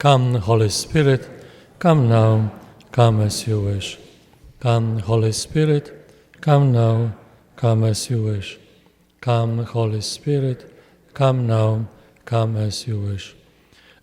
Come, Holy Spirit, come now, come as you wish. Come, Holy Spirit, come now, come as you wish. Come, Holy Spirit, come now, come as you wish.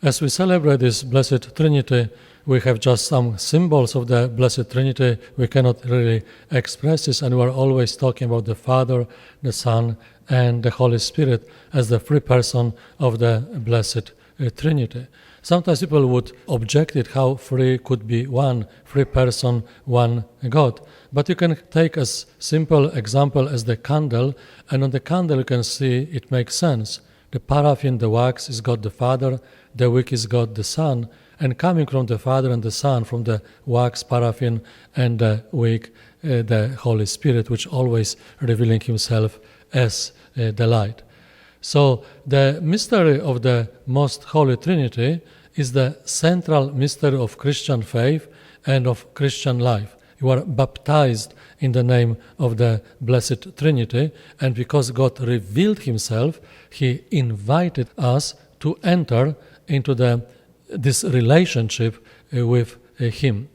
As we celebrate this Blessed Trinity, we have just some symbols of the Blessed Trinity. We cannot really express this, and we are always talking about the Father, the Son, and the Holy Spirit as the three persons of the Blessed Trinity. Sometimes people would object it how three could be one, three person, one God. But you can take a simple example as the candle, and on the candle you can see it makes sense. The paraffin, the wax, is God the Father, the wick is God the Son, and coming from the Father and the Son, from the wax, paraffin, and the wick, the Holy Spirit, which always revealing himself as the light. So the mystery of the Most Holy Trinity is the central mystery of Christian faith and of Christian life. You are baptized in the name of the Blessed Trinity, and because God revealed himself, he invited us to enter into this relationship with him.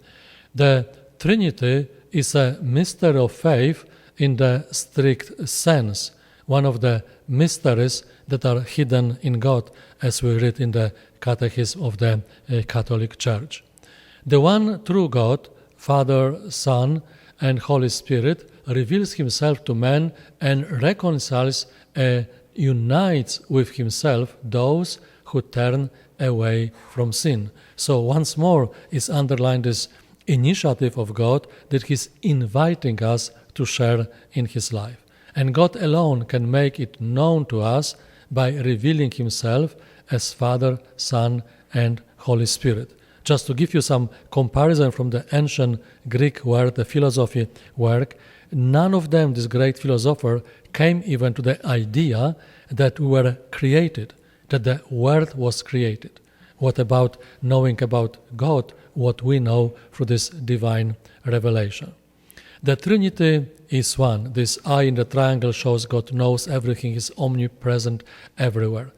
The Trinity is a mystery of faith in the strict sense, one of the mysteries that are hidden in God, as we read in the Catechism of the Catholic Church. The one true God, Father, Son, and Holy Spirit, reveals himself to man and reconciles and unites with himself those who turn away from sin. So once more is underlined this initiative of God that he's inviting us to share in his life. And God alone can make it known to us by revealing himself as Father, Son, and Holy Spirit. Just to give you some comparison from the ancient Greek work, the philosophy work, none of them, this great philosopher, came even to the idea that we were created, that the world was created. What about knowing about God, what we know through this divine revelation? The Trinity is one. This eye in the triangle shows God knows everything, is omnipresent everywhere.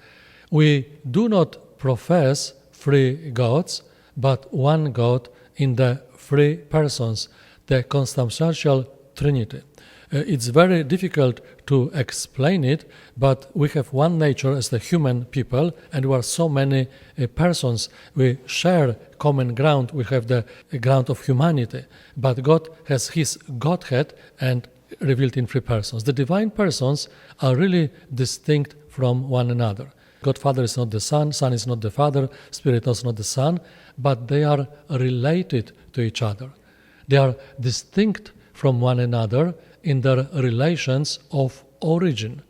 We do not profess three gods, but one God in the three persons, the consubstantial Trinity. It's very difficult to explain it, but we have one nature as the human people, and we are so many persons. We share common ground. We have the ground of humanity, but God has his Godhead and revealed in three persons. The divine persons are really distinct from one another. God Father is not the Son, Son is not the Father, Spirit is not the Son, but they are related to each other. They are distinct from one another in their relations of origin.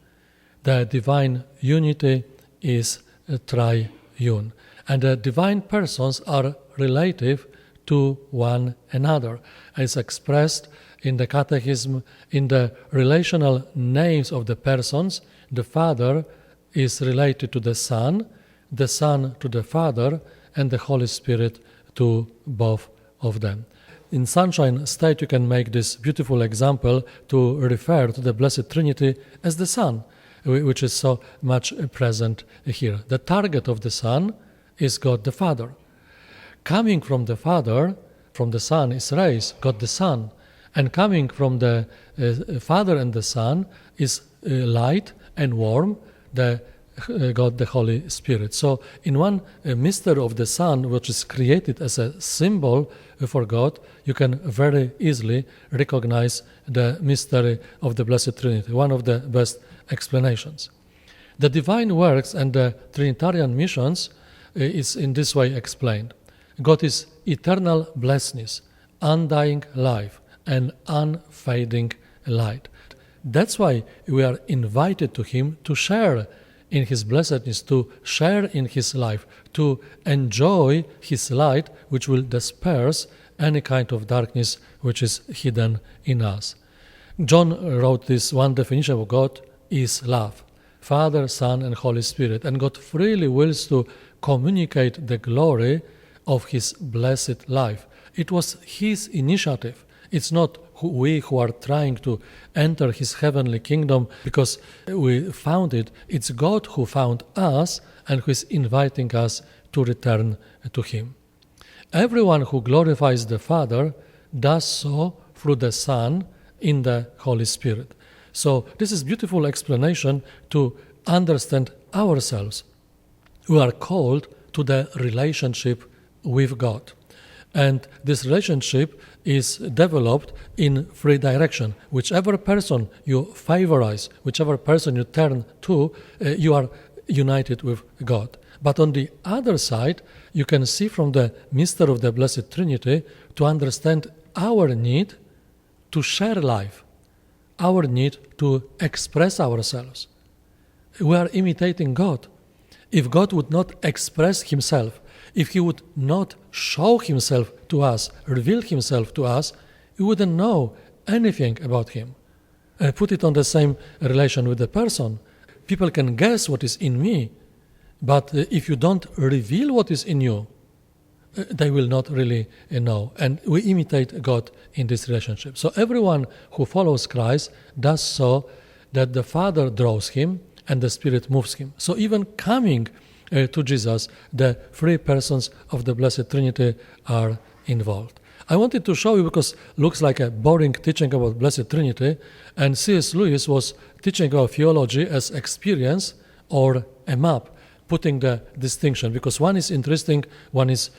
The divine unity is triune, and the divine persons are relative to one another, as expressed in the Catechism in the relational names of the persons. The Father is related to the Son to the Father, and the Holy Spirit to both of them. In Sunshine State, you can make this beautiful example to refer to the Blessed Trinity as the Son, which is so much present here. The target of the Son is God the Father. Coming from the Father, from the Son is rays, God the Son. And coming from the Father and the Son is light and warm, the God the Holy Spirit. So in one mystery of the Son, which is created as a symbol for God, you can very easily recognize the mystery of the Blessed Trinity, one of the best explanations. The divine works and the Trinitarian missions is in this way explained. God is eternal blessedness, undying life, and unfading light. That's why we are invited to him to share in his blessedness, to share in his life, to enjoy his light, which will disperse any kind of darkness which is hidden in us. John wrote this one definition of God is love, Father, Son, and Holy Spirit. And God freely wills to communicate the glory of his blessed life. It was his initiative. It's not we who are trying to enter his heavenly kingdom because we found it, it's God who found us and who is inviting us to return to him. Everyone who glorifies the Father does so through the Son in the Holy Spirit. So this is beautiful explanation to understand ourselves. We are called to the relationship with God. And this relationship is developed in three directions. Whichever person you favorize, whichever person you turn to, you are united with God. But on the other side, you can see from the mystery of the Blessed Trinity to understand our need to share life, our need to express ourselves. We are imitating God. If God would not express himself, if he would not show himself to us, reveal himself to us, we wouldn't know anything about him. Put it on the same relation with the person. People can guess what is in me, but if you don't reveal what is in you, they will not really know. And we imitate God in this relationship. So everyone who follows Christ does so that the Father draws him and the Spirit moves him. So even coming to Jesus, the three persons of the Blessed Trinity are involved. I wanted to show you because it looks like a boring teaching about Blessed Trinity, and C.S. Lewis was teaching about theology as experience or a map, putting the distinction, because one is interesting, one is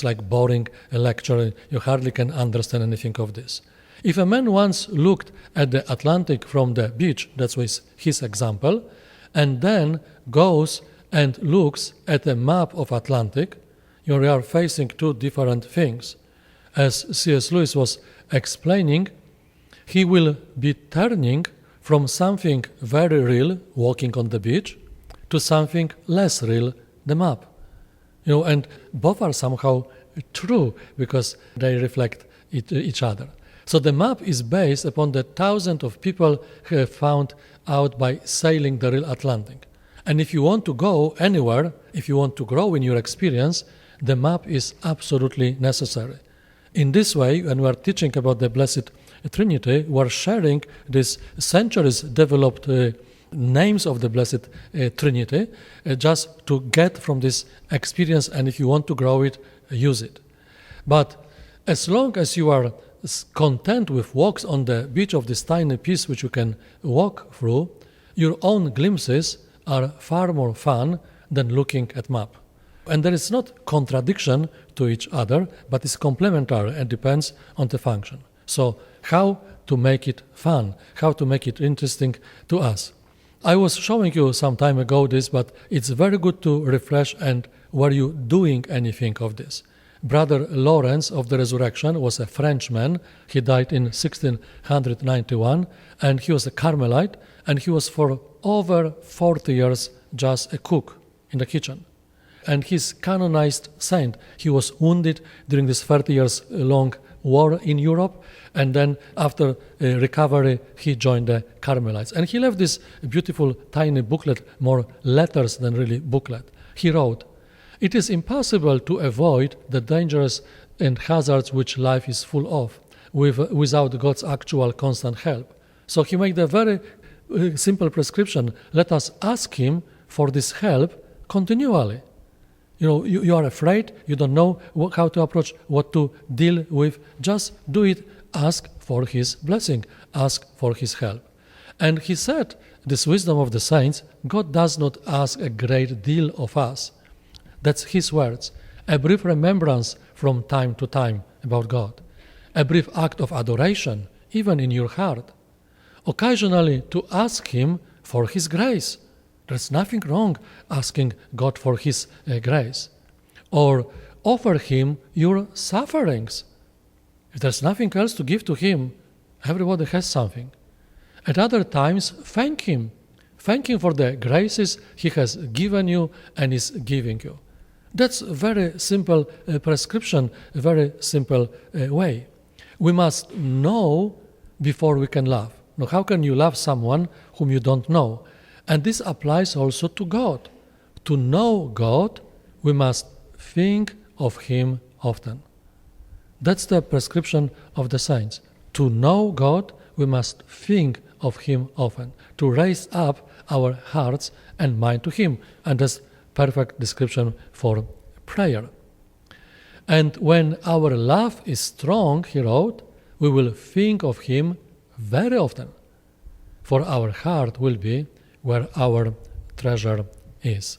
like boring a lecture, you hardly can understand anything of this. If a man once looked at the Atlantic from the beach, that was his example, and then goes and looks at a map of Atlantic, you are facing two different things. As C.S. Lewis was explaining, he will be turning from something very real, walking on the beach, to something less real, the map. And both are somehow true because they reflect each other. So the map is based upon the thousands of people who have found out by sailing the real Atlantic. And if you want to go anywhere, if you want to grow in your experience, the map is absolutely necessary. In this way, when we are teaching about the Blessed Trinity, we are sharing these centuries developed names of the Blessed Trinity just to get from this experience, and if you want to grow it, use it. But as long as you are content with walks on the beach of this tiny piece which you can walk through, your own glimpses are far more fun than looking at map. And there is not contradiction to each other, but it's complementary and depends on the function. So how to make it fun, how to make it interesting to us. I was showing you some time ago this, but it's very good to refresh, and were you doing anything of this? Brother Lawrence of the Resurrection was a Frenchman. He died in 1691, and he was a Carmelite, and he was for over 40 years just a cook in the kitchen. And he's canonized saint. He was wounded during this 30 years long war in Europe, and then after recovery he joined the Carmelites. And he left this beautiful tiny booklet, more letters than really booklet. He wrote, "It is impossible to avoid the dangers and hazards which life is full of without God's actual constant help." So he made a very simple prescription. Let us ask him for this help continually. You are afraid, you don't know how to approach, what to deal with. Just do it. Ask for his blessing. Ask for his help. And he said, this wisdom of the saints, God does not ask a great deal of us. That's his words. A brief remembrance from time to time about God. A brief act of adoration, even in your heart. Occasionally to ask him for his grace. There's nothing wrong asking God for his grace. Or offer him your sufferings. If there's nothing else to give to him, everybody has something. At other times, thank him. Thank him for the graces he has given you and is giving you. That's a very simple prescription, a very simple way. We must know before we can love. Now, how can you love someone whom you don't know? And this applies also to God. To know God, we must think of him often. That's the prescription of the saints. To know God, we must think of Him often, to raise up our hearts and mind to Him. And that's perfect description for prayer. And when our love is strong, he wrote, we will think of Him very often, for our heart will be where our treasure is.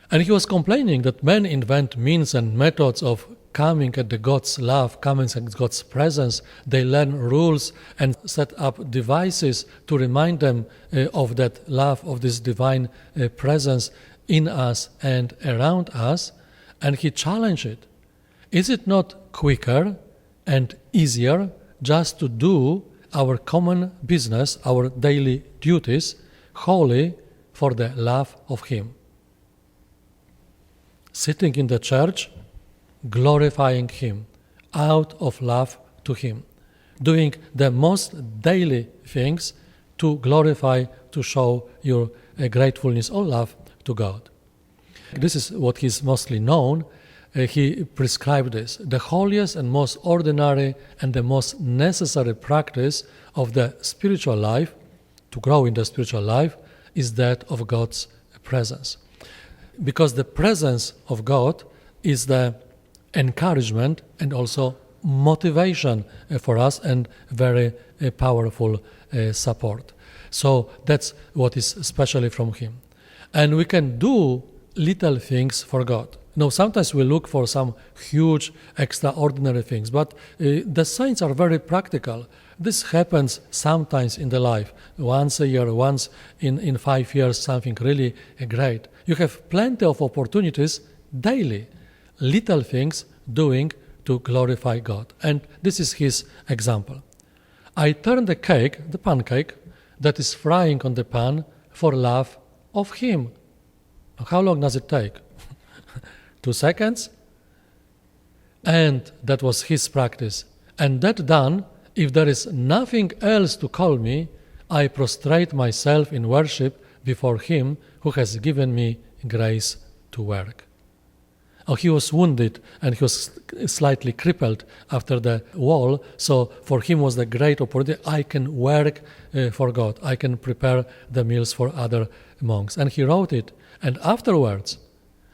And he was complaining that men invent means and methods of coming at the God's love, coming at God's presence. They learn rules and set up devices to remind them of that love, of this divine presence in us and around us. And he challenged it. Is it not quicker and easier just to do our common business, our daily duties, wholly for the love of Him? Sitting in the church, glorifying Him, out of love to Him, doing the most daily things to glorify, to show your gratefulness or love to God. This is what he's mostly known. He prescribed this. The holiest and most ordinary and the most necessary practice of the spiritual life, to grow in the spiritual life, is that of God's presence. Because the presence of God is the encouragement and also motivation for us and very powerful support. So that's what is especially from Him. And we can do little things for God. Now, sometimes we look for some huge, extraordinary things, but the saints are very practical. This happens sometimes in the life, once a year, once in 5 years, something really great. You have plenty of opportunities daily, little things doing to glorify God. And this is his example. I turn the cake, the pancake, that is frying on the pan for love of Him. How long does it take? 2 seconds? And that was his practice. And that done, if there is nothing else to call me, I prostrate myself in worship before Him who has given me grace to work. Oh, he was wounded and he was slightly crippled after the wall, so for him was the great opportunity. I can work for God. I can prepare the meals for other monks. And he wrote it, and afterwards,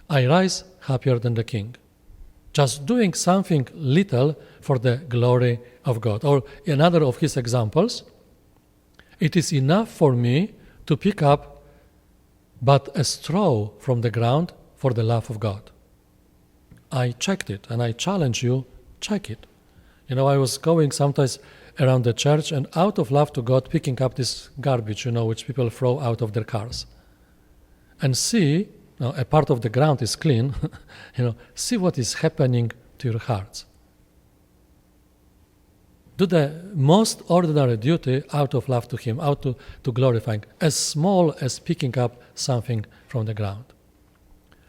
I rise happier than the king. Just doing something little for the glory of God. Or another of his examples, it is enough for me to pick up but a straw from the ground for the love of God. I checked it, and I challenge you, check it. You know, I was going sometimes around the church and out of love to God, picking up this garbage, which people throw out of their cars. And see, a part of the ground is clean, see what is happening to your hearts. Do the most ordinary duty out of love to Him, out to glorifying, as small as picking up something from the ground.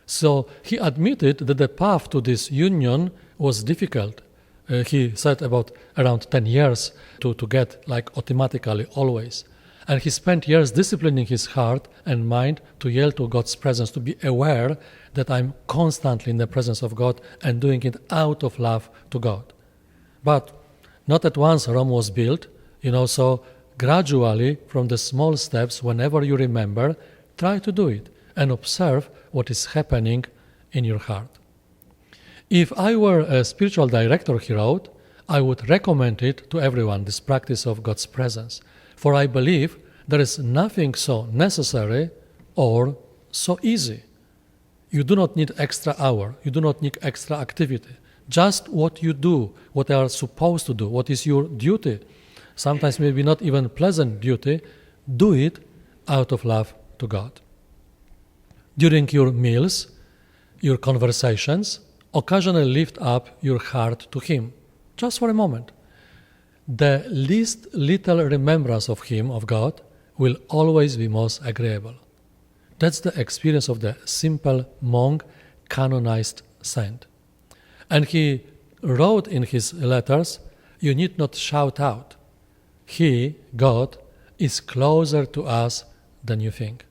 So he admitted that the path to this union was difficult. He said about around 10 years to get like automatically always. And he spent years disciplining his heart and mind to yield to God's presence, to be aware that I'm constantly in the presence of God and doing it out of love to God. But not at once Rome was built, so gradually from the small steps, whenever you remember, try to do it and observe what is happening in your heart. If I were a spiritual director, he wrote, I would recommend it to everyone, this practice of God's presence. For I believe there is nothing so necessary or so easy. You do not need extra hour. You do not need extra activity. Just what you do, what you are supposed to do, what is your duty. Sometimes maybe not even pleasant duty. Do it out of love to God. During your meals, your conversations, occasionally lift up your heart to Him, just for a moment. The least little remembrance of Him, of God, will always be most agreeable. That's the experience of the simple monk, canonized saint. And he wrote in his letters, you need not shout out. He, God, is closer to us than you think.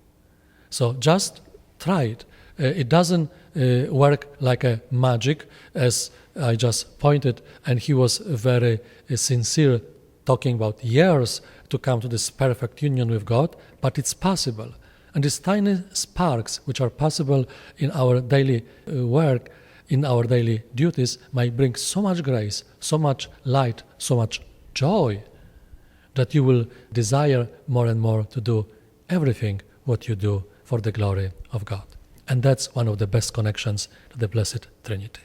So just try it. It doesn't work like a magic, as I just pointed, and he was very sincere, talking about years to come to this perfect union with God, but it's possible. And these tiny sparks, which are possible in our daily work, in our daily duties, might bring so much grace, so much light, so much joy, that you will desire more and more to do everything what you do for the glory of God. And that's one of the best connections to the Blessed Trinity.